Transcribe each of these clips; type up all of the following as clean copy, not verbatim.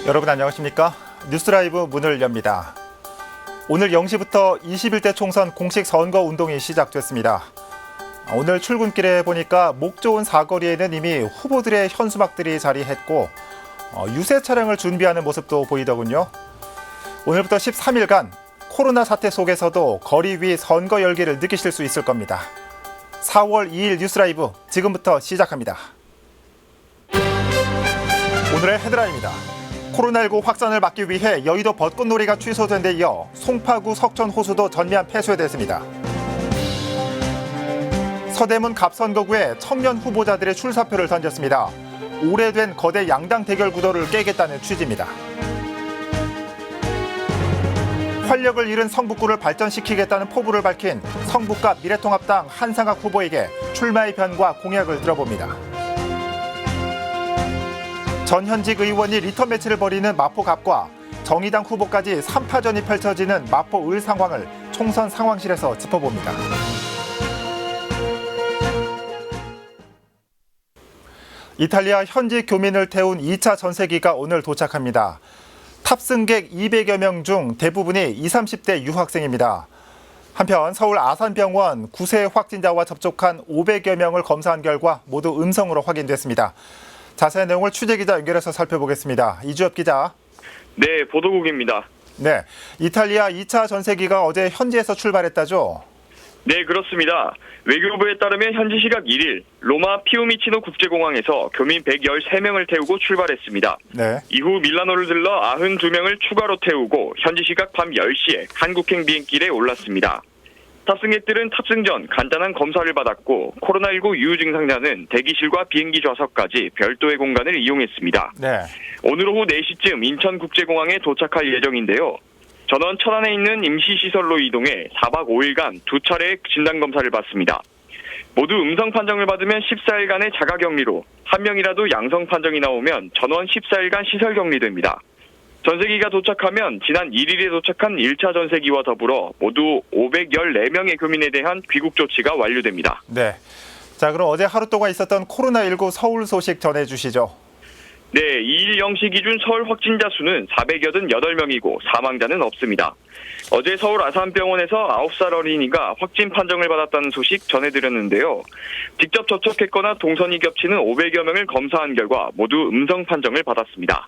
여러분 안녕하십니까? 뉴스라이브 문을 엽니다. 오늘 0시부터 21대 총선 공식 선거 운동이 시작됐습니다. 오늘 출근길에 보니까 목 좋은 사거리에는 이미 후보들의 현수막들이 자리했고 유세 차량을 준비하는 모습도 보이더군요. 오늘부터 13일간 코로나 사태 속에서도 거리 위 선거 열기를 느끼실 수 있을 겁니다. 4월 2일 뉴스라이브 지금부터 시작합니다. 오늘의 헤드라인입니다. 코로나19 확산을 막기 위해 여의도 벚꽃놀이가 취소된 데 이어 송파구 석천 호수도 전면 폐쇄됐습니다. 서대문 갑선거구에 청년 후보자들의 출사표를 던졌습니다. 오래된 거대 양당 대결 구도를 깨겠다는 취지입니다. 활력을 잃은 성북구를 발전시키겠다는 포부를 밝힌 성북갑 미래통합당 한상학 후보에게 출마의 변과 공약을 들어봅니다. 전현직 의원이 리턴 매치를 벌이는 마포갑과 정의당 후보까지 3파전이 펼쳐지는 마포 을 상황을 총선 상황실에서 짚어봅니다. 이탈리아 현지 교민을 태운 2차 전세기가 오늘 도착합니다. 탑승객 200여 명 중 대부분이 20, 30대 유학생입니다. 한편 서울 아산병원 9세 확진자와 접촉한 500여 명을 검사한 결과 모두 음성으로 확인됐습니다. 자세한 내용을 취재기자 연결해서 살펴보겠습니다. 이주엽 기자. 네, 보도국입니다. 네, 이탈리아 2차 전세기가 어제 현지에서 출발했다죠? 네, 그렇습니다. 외교부에 따르면 현지 시각 1일 로마 피우미치노 국제공항에서 교민 113명을 태우고 출발했습니다. 네. 이후 밀라노를 들러 92명을 추가로 태우고 현지 시각 밤 10시에 한국행 비행길에 올랐습니다. 탑승객들은 탑승 전 간단한 검사를 받았고 코로나19 유증상자는 대기실과 비행기 좌석까지 별도의 공간을 이용했습니다. 네. 오늘 오후 4시쯤 인천국제공항에 도착할 예정인데요. 전원 천안에 있는 임시시설로 이동해 4박 5일간 2차례 진단검사를 받습니다. 모두 음성 판정을 받으면 14일간의 자가격리로 한 명이라도 양성 판정이 나오면 전원 14일간 시설격리됩니다. 전세기가 도착하면 지난 1일에 도착한 1차 전세기와 더불어 모두 514명의 교민에 대한 귀국 조치가 완료됩니다. 네. 자, 그럼 어제 하루 동안 있었던 코로나19 서울 소식 전해주시죠. 네, 2일 0시 기준 서울 확진자 수는 488명이고 사망자는 없습니다. 어제 서울 아산병원에서 9살 어린이가 확진 판정을 받았다는 소식 전해드렸는데요. 직접 접촉했거나 동선이 겹치는 500여 명을 검사한 결과 모두 음성 판정을 받았습니다.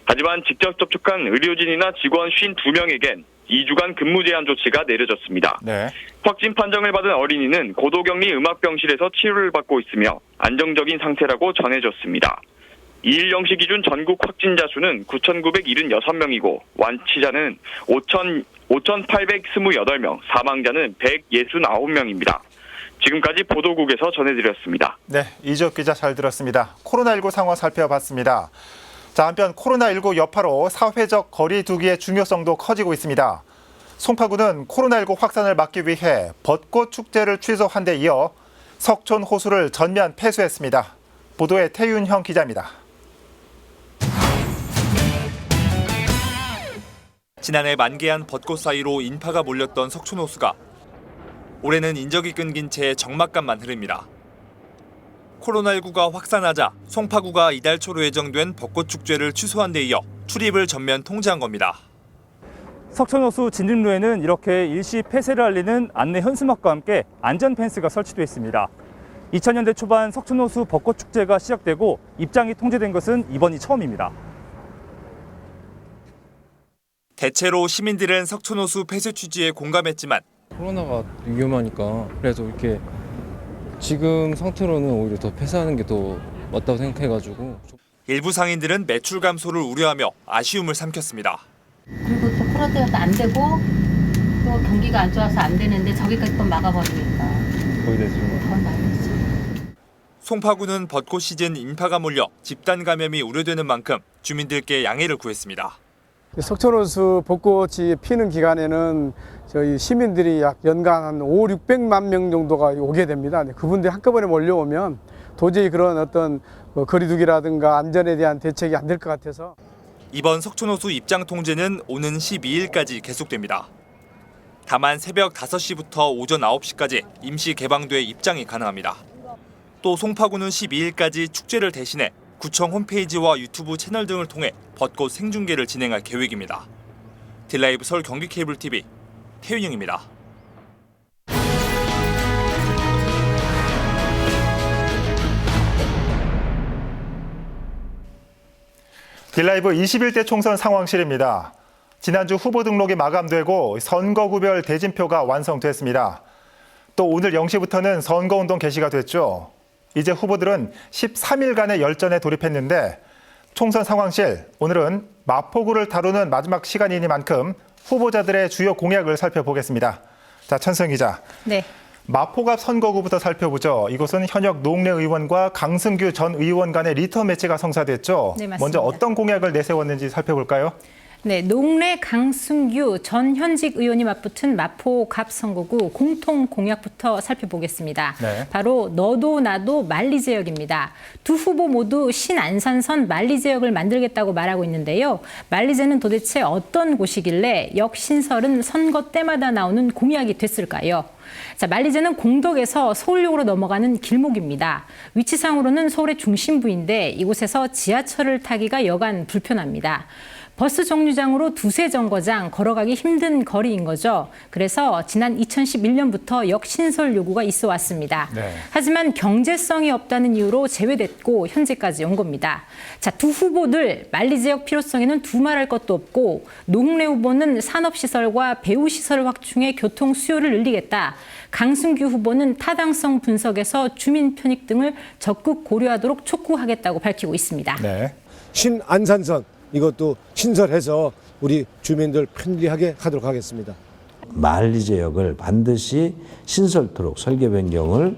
하지만 직접 접촉한 의료진이나 직원 52명에겐 2주간 근무 제한 조치가 내려졌습니다. 네. 확진 판정을 받은 어린이는 고도격리 음압병실에서 치료를 받고 있으며 안정적인 상태라고 전해졌습니다. 2일 0시 기준 전국 확진자 수는 9,976명이고 완치자는 5,828명, 사망자는 169명입니다. 지금까지 보도국에서 전해드렸습니다. 네, 이주엽 기자 잘 들었습니다. 코로나19 상황 살펴봤습니다. 자, 한편 코로나19 여파로 사회적 거리 두기의 중요성도 커지고 있습니다. 송파구는 코로나19 확산을 막기 위해 벚꽃 축제를 취소한 데 이어 석촌 호수를 전면 폐쇄했습니다. 보도에 태윤형 기자입니다. 지난해 만개한 벚꽃 사이로 인파가 몰렸던 석촌호수가 올해는 인적이 끊긴 채 적막간만 흐릅니다. 코로나19가 확산하자 송파구가 이달 초로 예정된 벚꽃 축제를 취소한 데 이어 출입을 전면 통제한 겁니다. 석촌호수 진입로에는 이렇게 일시 폐쇄를 알리는 안내 현수막과 함께 안전 펜스가 설치되어 있습니다. 2000년대 초반 석촌호수 벚꽃 축제가 시작되고 입장이 통제된 것은 이번이 처음입니다. 대체로 시민들은 석촌호수 폐쇄 취지에 공감했지만 코로나가 위험하니까 그래서 이렇게 지금 상태로는 오히려 더 폐쇄하는 게 더 맞다고 생각해가지고 일부 상인들은 매출 감소를 우려하며 아쉬움을 삼켰습니다. 그리고 또 코로나가 안 되고 또 경기가 안 좋아서 안 되는데 저기까지 또 막아버리니까 거의 되죠. 더 나겠지. 송파구는 벚꽃 시즌 인파가 몰려 집단 감염이 우려되는 만큼 주민들께 양해를 구했습니다. 석촌호수 벚꽃이 피는 기간에는 저희 시민들이 약 연간 한 600만 명 정도가 오게 됩니다. 그분들이 한꺼번에 몰려오면 도저히 그런 어떤 거리두기라든가 안전에 대한 대책이 안 될 것 같아서 이번 석촌호수 입장 통제는 오는 12일까지 계속됩니다. 다만 새벽 5시부터 오전 9시까지 임시 개방돼 입장이 가능합니다. 또 송파구는 12일까지 축제를 대신해 구청 홈페이지와 유튜브 채널 등을 통해 벚꽃 생중계를 진행할 계획입니다. 딜라이브 서울 경기 케이블 TV 태윤영입니다. 딜라이브 21대 총선 상황실입니다. 지난주 후보 등록이 마감되고 선거구별 대진표가 완성됐습니다. 또 오늘 0시부터는 선거운동 개시가 됐죠. 이제 후보들은 13일간의 열전에 돌입했는데 총선 상황실, 오늘은 마포구를 다루는 마지막 시간이니만큼 후보자들의 주요 공약을 살펴보겠습니다. 자, 천승 기자. 네. 마포갑 선거구부터 살펴보죠. 이곳은 현역 노웅래 의원과 강승규 전 의원 간의 리터 매치가 성사됐죠. 네, 맞습니다. 먼저 어떤 공약을 내세웠는지 살펴볼까요? 네, 노웅래, 강승규 전 현직 의원이 맞붙은 마포갑 선거구 공통 공약부터 살펴보겠습니다. 네. 바로 너도 나도 만리지역입니다. 두 후보 모두 신안산선 만리지역을 만들겠다고 말하고 있는데요. 만리제는 도대체 어떤 곳이길래 역신설은 선거 때마다 나오는 공약이 됐을까요? 자, 만리제는 공덕에서 서울역으로 넘어가는 길목입니다. 위치상으로는 서울의 중심부인데 이곳에서 지하철을 타기가 여간 불편합니다. 버스 정류장으로 두세 정거장 걸어가기 힘든 거리인 거죠. 그래서 지난 2011년부터 역신설 요구가 있어 왔습니다. 네. 하지만 경제성이 없다는 이유로 제외됐고 현재까지 온 겁니다. 자, 두 후보들 만리지역 필요성에는 두말할 것도 없고 노웅래 후보는 산업시설과 배후시설 확충에 교통 수요를 늘리겠다. 강승규 후보는 타당성 분석에서 주민 편익 등을 적극 고려하도록 촉구하겠다고 밝히고 있습니다. 네. 신안산선 이것도 신설해서 우리 주민들 편리하게 하도록 하겠습니다. 만리지역을 반드시 신설토록 설계 변경을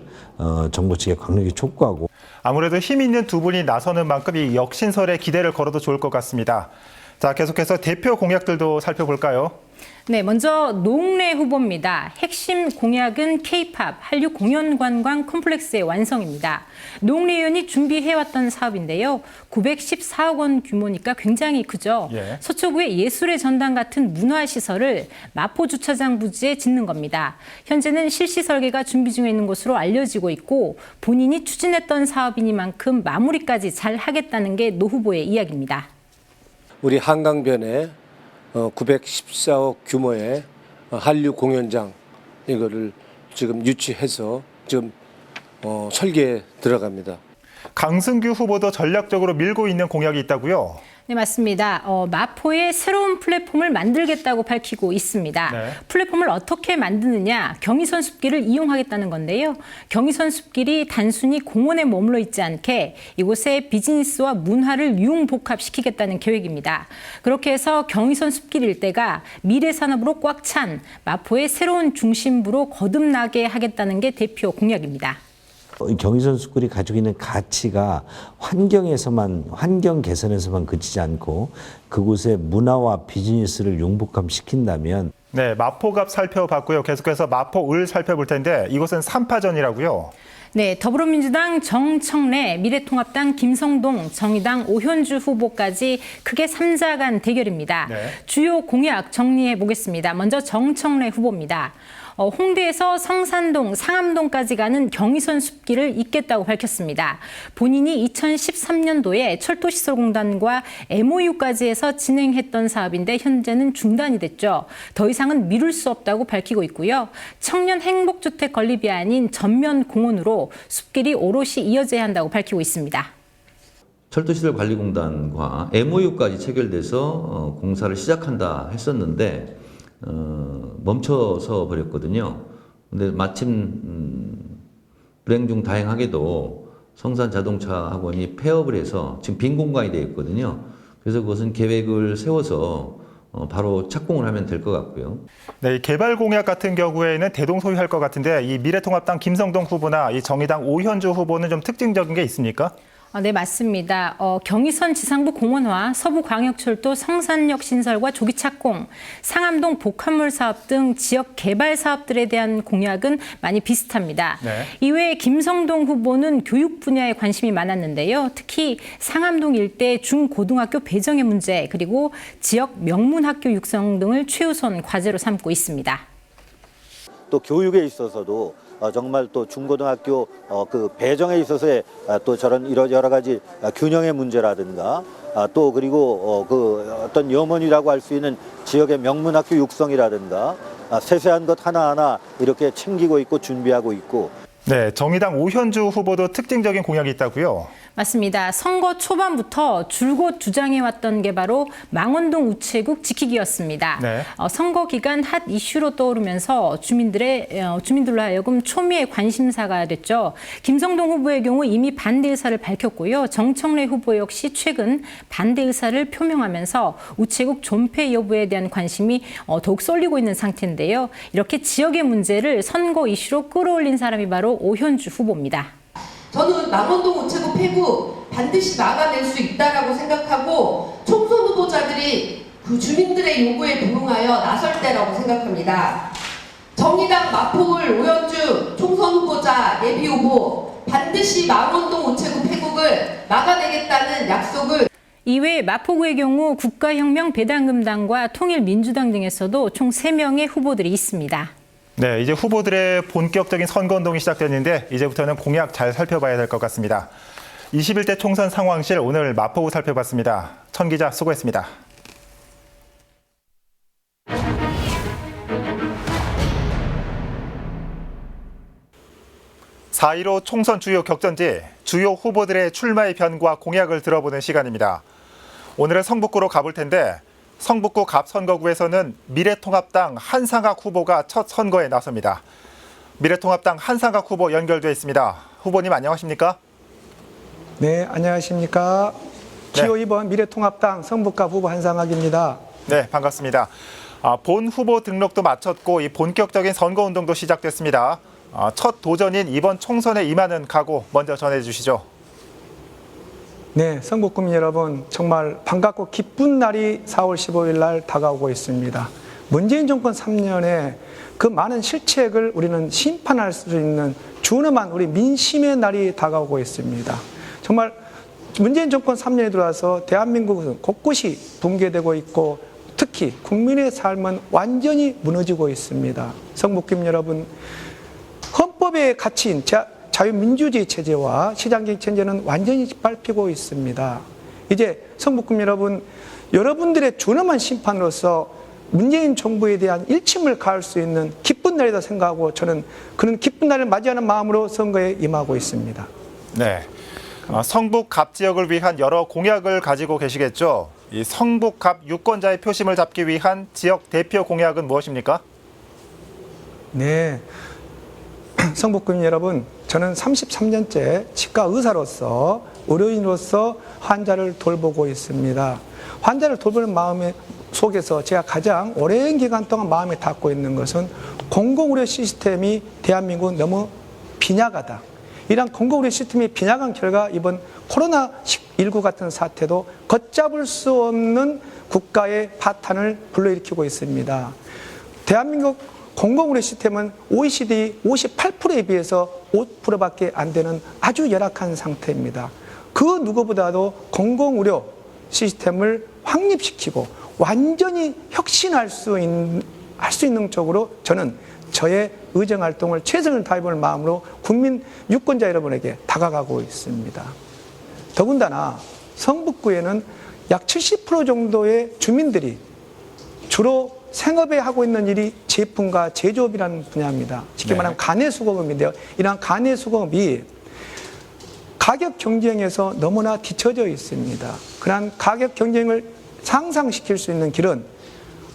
정부 측에 강력히 촉구하고 아무래도 힘 있는 두 분이 나서는 만큼 이 역신설에 기대를 걸어도 좋을 것 같습니다. 자, 계속해서 대표 공약들도 살펴볼까요? 네, 먼저 노웅래 후보입니다. 핵심 공약은 K-팝 한류 공연관광 컴플렉스의 완성입니다. 노웅래 의원이 준비해왔던 사업인데요. 914억 원 규모니까 굉장히 크죠. 예. 서초구의 예술의 전당 같은 문화시설을 마포 주차장 부지에 짓는 겁니다. 현재는 실시 설계가 준비 중에 있는 것으로 알려지고 있고 본인이 추진했던 사업이니만큼 마무리까지 잘 하겠다는 게 노 후보의 이야기입니다. 우리 한강변에 914억 규모의 한류 공연장 이거를 지금 유치해서 지금 설계에 들어갑니다. 강승규 후보도 전략적으로 밀고 있는 공약이 있다고요? 네, 맞습니다. 마포에 새로운 플랫폼을 만들겠다고 밝히고 있습니다. 네. 플랫폼을 어떻게 만드느냐, 경의선 숲길을 이용하겠다는 건데요. 경의선 숲길이 단순히 공원에 머물러 있지 않게 이곳에 비즈니스와 문화를 융복합시키겠다는 계획입니다. 그렇게 해서 경의선 숲길 일대가 미래 산업으로 꽉 찬 마포의 새로운 중심부로 거듭나게 하겠다는 게 대표 공약입니다. 경의선 숲길이 가지고 있는 가치가 환경 개선에서만 그치지 않고 그곳의 문화와 비즈니스를 융복합시킨다면 네, 마포갑 살펴봤고요. 계속해서 마포을 살펴볼 텐데 이곳은 3파전이라고요. 네, 더불어민주당 정청래, 미래통합당 김성동, 정의당 오현주 후보까지 크게 3자 간 대결입니다. 네. 주요 공약 정리해 보겠습니다. 먼저 정청래 후보입니다. 홍대에서 성산동, 상암동까지 가는 경의선 숲길을 잇겠다고 밝혔습니다. 본인이 2013년도에 철도시설공단과 MOU까지 해서 진행했던 사업인데 현재는 중단이 됐죠. 더 이상은 미룰 수 없다고 밝히고 있고요. 청년 행복주택 건립이 아닌 전면 공원으로 숲길이 오롯이 이어져야 한다고 밝히고 있습니다. 철도시설관리공단과 MOU까지 체결돼서 공사를 시작한다 했었는데 멈춰서 버렸거든요. 근데 마침 불행 중 다행하게도 성산자동차학원이 폐업을 해서 지금 빈 공간이 되어 있거든요. 그래서 그것은 계획을 세워서 바로 착공을 하면 될 것 같고요. 네, 이 개발 공약 같은 경우에는 대동소이할 것 같은데 이 미래통합당 김성동 후보나 이 정의당 오현주 후보는 좀 특징적인 게 있습니까? 네, 맞습니다. 경의선 지상부 공원화, 서부광역철도 성산역 신설과 조기 착공, 상암동 복합물 사업 등 지역 개발 사업들에 대한 공약은 많이 비슷합니다. 네. 이외에 김성동 후보는 교육 분야에 관심이 많았는데요. 특히 상암동 일대 중고등학교 배정의 문제, 그리고 지역 명문학교 육성 등을 최우선 과제로 삼고 있습니다. 또 교육에 있어서도 정말 또 중고등학교 그 배정에 있어서의 또 저런 여러 가지 균형의 문제라든가 또 그리고 그 어떤 염원이라고 할 수 있는 지역의 명문학교 육성이라든가 세세한 것 하나하나 이렇게 챙기고 있고 준비하고 있고. 네, 정의당 오현주 후보도 특징적인 공약이 있다고요? 맞습니다. 선거 초반부터 줄곧 주장해왔던 게 바로 망원동 우체국 지키기였습니다. 네. 선거 기간 핫 이슈로 떠오르면서 주민들로 하여금 초미의 관심사가 됐죠. 김성동 후보의 경우 이미 반대 의사를 밝혔고요. 정청래 후보 역시 최근 반대 의사를 표명하면서 우체국 존폐 여부에 대한 관심이 더욱 쏠리고 있는 상태인데요. 이렇게 지역의 문제를 선거 이슈로 끌어올린 사람이 바로 오현주 후보입니다. 저는 망원동 우체국 폐부 반드시 막아낼 수 있다라고 생각하고 총선 후보자들이 그 주민들의 요구에 부응하여 나설 때라고 생각합니다. 정의당 마포울 오현주 총선 후보자 예비 후보 반드시 망원동 우체국 폐국을 막아내겠다는 약속을. 이외 마포구의 경우 국가혁명 배당금당과 통일민주당 등에서도 총 3명의 후보들이 있습니다. 네, 이제 후보들의 본격적인 선거운동이 시작됐는데 이제부터는 공약 잘 살펴봐야 될 것 같습니다. 21대 총선 상황실 오늘 마포구 살펴봤습니다. 천 기자 수고했습니다. (4.15) 총선 주요 격전지, 주요 후보들의 출마의 변과 공약을 들어보는 시간입니다. 오늘은 성북구로 가볼 텐데 성북구 갑선거구에서는 미래통합당 한상학 후보가 첫 선거에 나섭니다. 미래통합당 한상학 후보 연결돼 있습니다. 후보님 안녕하십니까? 네, 안녕하십니까? 기호 2번 미래통합당 성북갑 후보 한상학입니다. 네, 반갑습니다. 본 후보 등록도 마쳤고 이 본격적인 선거운동도 시작됐습니다. 첫 도전인 이번 총선에 임하는 각오 먼저 전해주시죠. 네, 성북구민 여러분 정말 반갑고 기쁜 날이 4월 15일 날 다가오고 있습니다. 문재인 정권 3년에 그 많은 실책을 우리는 심판할 수 있는 준엄한 우리 민심의 날이 다가오고 있습니다. 정말 문재인 정권 3년이 들어와서 대한민국은 곳곳이 붕괴되고 있고 특히 국민의 삶은 완전히 무너지고 있습니다. 성북구민 여러분, 헌법의 가치인 자유민주주의 체제와 시장경제 체제는 완전히 밟히고 있습니다. 이제 성북구민 여러분, 여러분들의 준엄한 심판으로서 문재인 정부에 대한 일침을 가할 수 있는 기쁜 날이다 생각하고 저는 그런 기쁜 날을 맞이하는 마음으로 선거에 임하고 있습니다. 네, 성북 갑 지역을 위한 여러 공약을 가지고 계시겠죠. 이 성북 갑 유권자의 표심을 잡기 위한 지역 대표 공약은 무엇입니까? 네, 성북구민 여러분, 저는 33년째 치과 의사로서 의료인으로서 환자를 돌보고 있습니다. 환자를 돌보는 마음 속에서 제가 가장 오랜 기간 동안 마음에 닿고 있는 것은 공공의료 시스템이 대한민국은 너무 빈약하다. 이런 공공의료 시스템이 빈약한 결과 이번 코로나19 같은 사태도 걷잡을 수 없는 국가의 파탄을 불러일으키고 있습니다. 대한민국 공공의료 시스템은 OECD 58%에 비해서 5%밖에 안 되는 아주 열악한 상태입니다. 그 누구보다도 공공의료 시스템을 확립시키고 완전히 혁신할 수 있는 쪽으로 저는 저의 의정활동을 최선을 다해볼 마음으로 국민 유권자 여러분에게 다가가고 있습니다. 더군다나 성북구에는 약 70% 정도의 주민들이 주로 생업에 하고 있는 일이 제품과 제조업이라는 분야입니다. 쉽게 말하면 가내수공업인데요. 이러한 가내수공업이 가격 경쟁에서 너무나 뒤처져 있습니다. 그러한 가격 경쟁을 상상시킬 수 있는 길은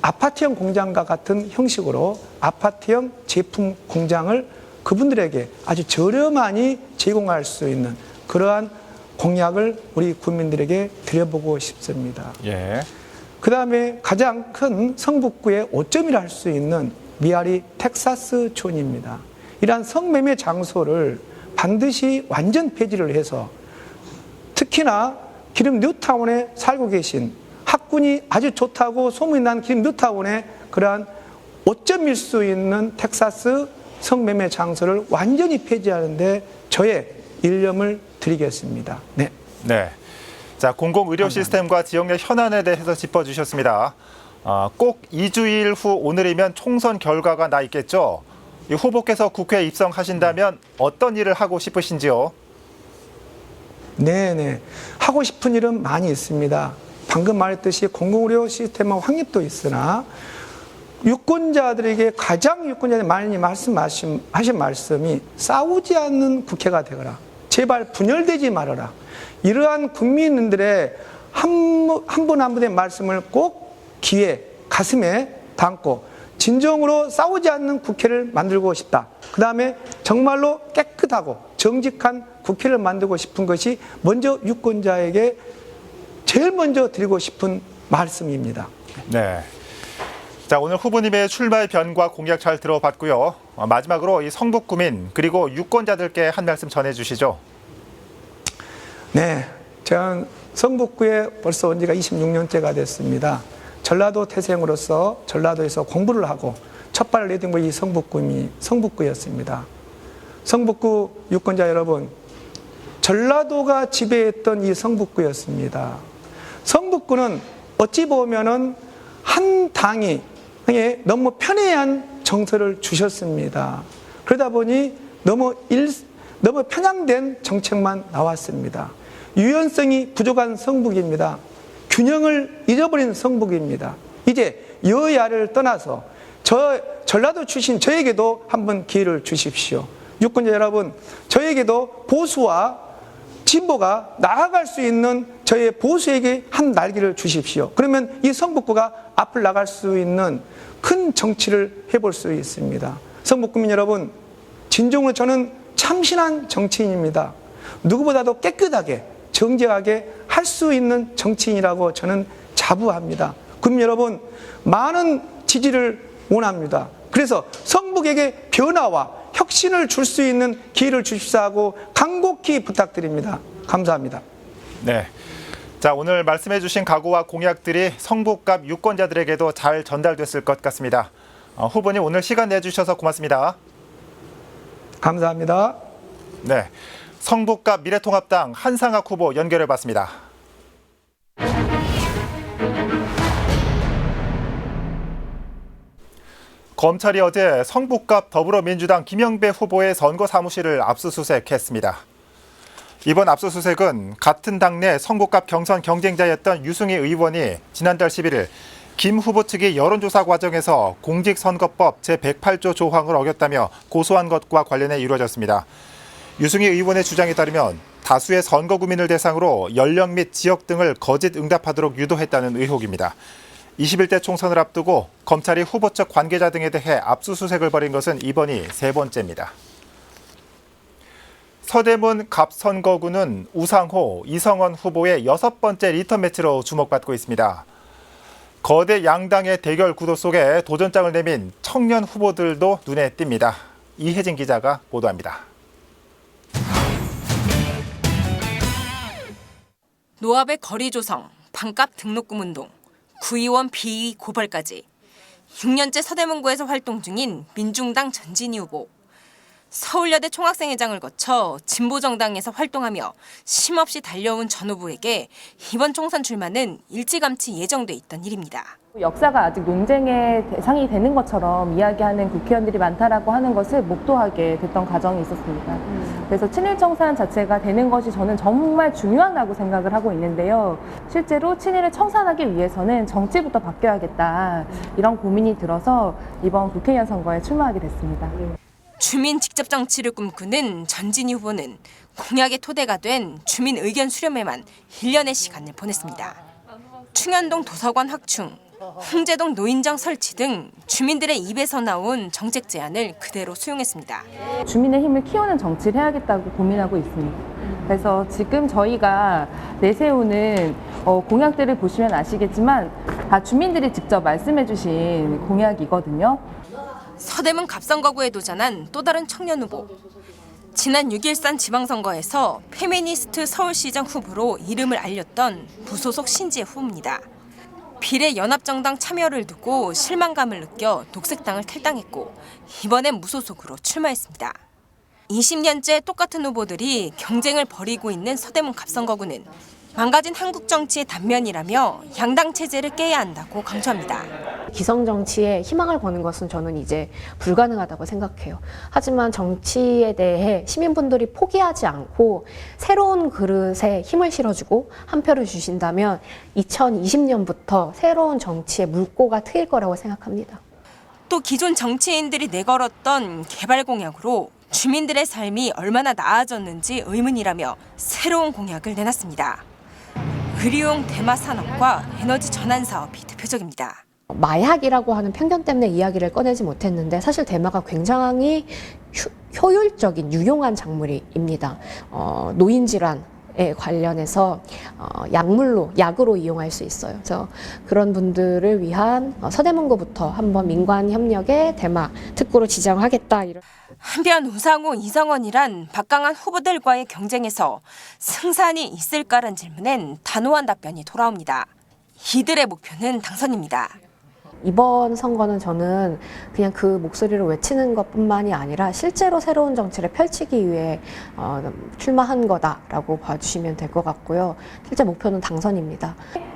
아파트형 공장과 같은 형식으로 아파트형 제품 공장을 그분들에게 아주 저렴하니 제공할 수 있는 그러한 공약을 우리 국민들에게 드려보고 싶습니다. 예. 그 다음에 가장 큰 성북구의 오점이라 할 수 있는 미아리 텍사스촌입니다. 이러한 성매매 장소를 반드시 완전 폐지를 해서 특히나 기름 뉴타운에 살고 계신 학군이 아주 좋다고 소문이 난 기름 뉴타운에 그러한 오점일 수 있는 텍사스 성매매 장소를 완전히 폐지하는데 저의 일념을 드리겠습니다. 네. 네. 자, 공공의료 시스템과 지역 내 현안에 대해서 짚어주셨습니다. 꼭 2주일 후 오늘이면 총선 결과가 나 있겠죠. 이 후보께서 국회에 입성하신다면 어떤 일을 하고 싶으신지요? 네네. 하고 싶은 일은 많이 있습니다. 방금 말했듯이 공공의료 시스템의 확립도 있으나 유권자들에게 가장 유권자들이 많이 하신 말씀이 싸우지 않는 국회가 되거라. 제발 분열되지 말아라. 이러한 국민들의 한 분 한 분의 말씀을 꼭 귀에 가슴에 담고 진정으로 싸우지 않는 국회를 만들고 싶다. 그 다음에 정말로 깨끗하고 정직한 국회를 만들고 싶은 것이 먼저 유권자에게 제일 먼저 드리고 싶은 말씀입니다. 네. 자, 오늘 후보님의 출마의 변과 공약 잘 들어봤고요. 마지막으로 이 성북구민 그리고 유권자들께 한 말씀 전해주시죠. 네, 저는 성북구에 벌써 온 지가 26년째가 됐습니다. 전라도 태생으로서 전라도에서 공부를 하고 첫 발을 내딘 곳이 성북구였습니다. 성북구 유권자 여러분, 전라도가 지배했던 이 성북구였습니다. 성북구는 어찌 보면은 한 당이 너무 편애한 정서를 주셨습니다. 그러다 보니 너무 편향된 정책만 나왔습니다. 유연성이 부족한 성북입니다. 균형을 잃어버린 성북입니다. 이제 여야를 떠나서 전라도 출신 저에게도 한번 기회를 주십시오. 유권자 여러분, 저에게도 보수와 진보가 나아갈 수 있는 저의 보수에게 한 날개를 주십시오. 그러면 이 성북구가 앞을 나갈 수 있는 큰 정치를 해볼 수 있습니다. 성북구민 여러분, 진정으로 저는 참신한 정치인입니다. 누구보다도 깨끗하게 정직하게 할 수 있는 정치인이라고 저는 자부합니다. 국민 여러분, 많은 지지를 원합니다. 그래서 성북에게 변화와 혁신을 줄 수 있는 기회를 주십사 하고 간곡히 부탁드립니다. 감사합니다. 네. 자, 오늘 말씀해 주신 각오와 공약들이 성북갑 유권자들에게도 잘 전달됐을 것 같습니다. 후보님 오늘 시간 내주셔서 고맙습니다. 감사합니다. 네. 성북갑 미래통합당 한상학 후보 연결해 봤습니다. 검찰이 어제 성북갑 더불어민주당 김영배 후보의 선거 사무실을 압수수색했습니다. 이번 압수수색은 같은 당내 성북갑 경선 경쟁자였던 유승희 의원이 지난달 11일 김 후보 측이 여론조사 과정에서 공직선거법 제108조 조항을 어겼다며 고소한 것과 관련해 이루어졌습니다. 유승희 의원의 주장에 따르면 다수의 선거구민을 대상으로 연령 및 지역 등을 거짓 응답하도록 유도했다는 의혹입니다. 21대 총선을 앞두고 검찰이 후보 측 관계자 등에 대해 압수수색을 벌인 것은 이번이 세 번째입니다. 서대문 갑선거구는 우상호, 이성원 후보의 6번째 리턴 매치로 주목받고 있습니다. 거대 양당의 대결 구도 속에 도전장을 내민 청년 후보들도 눈에 띕니다. 이혜진 기자가 보도합니다. 노압의 거리 조성, 반값 등록금 운동, 구의원 비위 고발까지 6년째 서대문구에서 활동 중인 민중당 전진희 후보. 서울여대 총학생회장을 거쳐 진보정당에서 활동하며 쉼없이 달려온 전 후보에게 이번 총선 출마는 일찌감치 예정돼 있던 일입니다. 역사가 아직 논쟁의 대상이 되는 것처럼 이야기하는 국회의원들이 많다라고 하는 것을 목도하게 됐던 과정이 있었습니다. 그래서 친일 청산 자체가 되는 것이 저는 정말 중요하다고 생각을 하고 있는데요. 실제로 친일을 청산하기 위해서는 정치부터 바뀌어야겠다, 이런 고민이 들어서 이번 국회의원 선거에 출마하게 됐습니다. 주민 직접 정치를 꿈꾸는 전진희 후보는 공약의 토대가 된 주민 의견 수렴에만 1년의 시간을 보냈습니다. 충현동 도서관 확충, 홍제동 노인정 설치 등 주민들의 입에서 나온 정책 제안을 그대로 수용했습니다. 주민의 힘을 키우는 정치를 해야겠다고 고민하고 있습니다. 그래서 지금 저희가 내세우는 공약들을 보시면 아시겠지만 다 주민들이 직접 말씀해 주신 공약이거든요. 서대문 갑선거구에 도전한 또 다른 청년 후보. 지난 6.13 지방선거에서 페미니스트 서울시장 후보로 이름을 알렸던 무소속 신지혜 후보입니다. 비례연합정당 참여를 두고 실망감을 느껴 녹색당을 탈당했고 이번엔 무소속으로 출마했습니다. 20년째 똑같은 후보들이 경쟁을 벌이고 있는 서대문 갑선거구는 망가진 한국 정치의 단면이라며 양당 체제를 깨야 한다고 강조합니다. 기성 정치에 희망을 거는 것은 저는 이제 불가능하다고 생각해요. 하지만 정치에 대해 시민분들이 포기하지 않고 새로운 그릇에 힘을 실어주고 한 표를 주신다면 2020년부터 새로운 정치의 물꼬가 트일 거라고 생각합니다. 또 기존 정치인들이 내걸었던 개발 공약으로 주민들의 삶이 얼마나 나아졌는지 의문이라며 새로운 공약을 내놨습니다. 의료용 대마 산업과 에너지 전환 사업이 대표적입니다. 마약이라고 하는 편견 때문에 이야기를 꺼내지 못했는데 사실 대마가 굉장히 효율적인 유용한 작물입니다. 노인 질환에 관련해서 약으로 이용할 수 있어요. 그래서 그런 분들을 위한 서대문구부터 한번 민관 협력에 대마 특구로 지정하겠다. 한편 우상호, 이성원이란 박강한 후보들과의 경쟁에서 승산이 있을까란 질문엔 단호한 답변이 돌아옵니다. 이들의 목표는 당선입니다. 이번 선거는 저는 그냥 그 목소리를 외치는 것뿐만이 아니라 실제로 새로운 정치를 펼치기 위해 출마한 거다라고 봐주시면 될 것 같고요. 실제 목표는 당선입니다.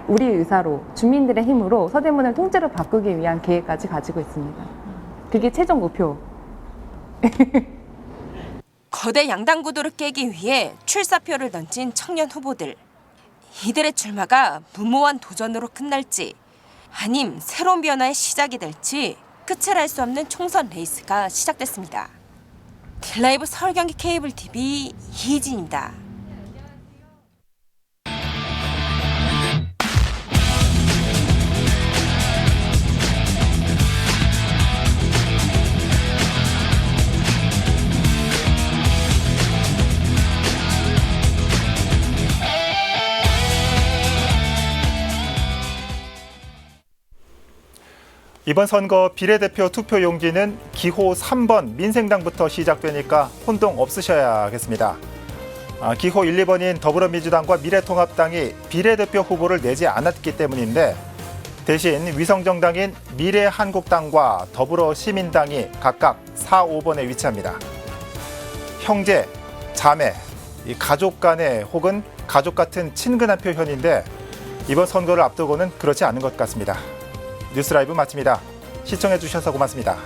우리 의사로 주민들의 힘으로 서대문을 통째로 바꾸기 위한 계획까지 가지고 있습니다. 그게 최종 목표. 거대 양당 구도를 깨기 위해 출사표를 던진 청년 후보들. 이들의 출마가 무모한 도전으로 끝날지 아님 새로운 변화의 시작이 될지 끝을 알 수 없는 총선 레이스가 시작됐습니다. 딜라이브 서울경기 케이블 TV 이희진입니다. 이번 선거 비례대표 투표 용지는 기호 3번 민생당부터 시작되니까 혼동 없으셔야겠습니다. 기호 1, 2번인 더불어민주당과 미래통합당이 비례대표 후보를 내지 않았기 때문인데 대신 위성정당인 미래한국당과 더불어시민당이 각각 4, 5번에 위치합니다. 형제, 자매, 가족 간의 혹은 가족 같은 친근한 표현인데 이번 선거를 앞두고는 그렇지 않은 것 같습니다. 뉴스라이브 마칩니다. 시청해주셔서 고맙습니다.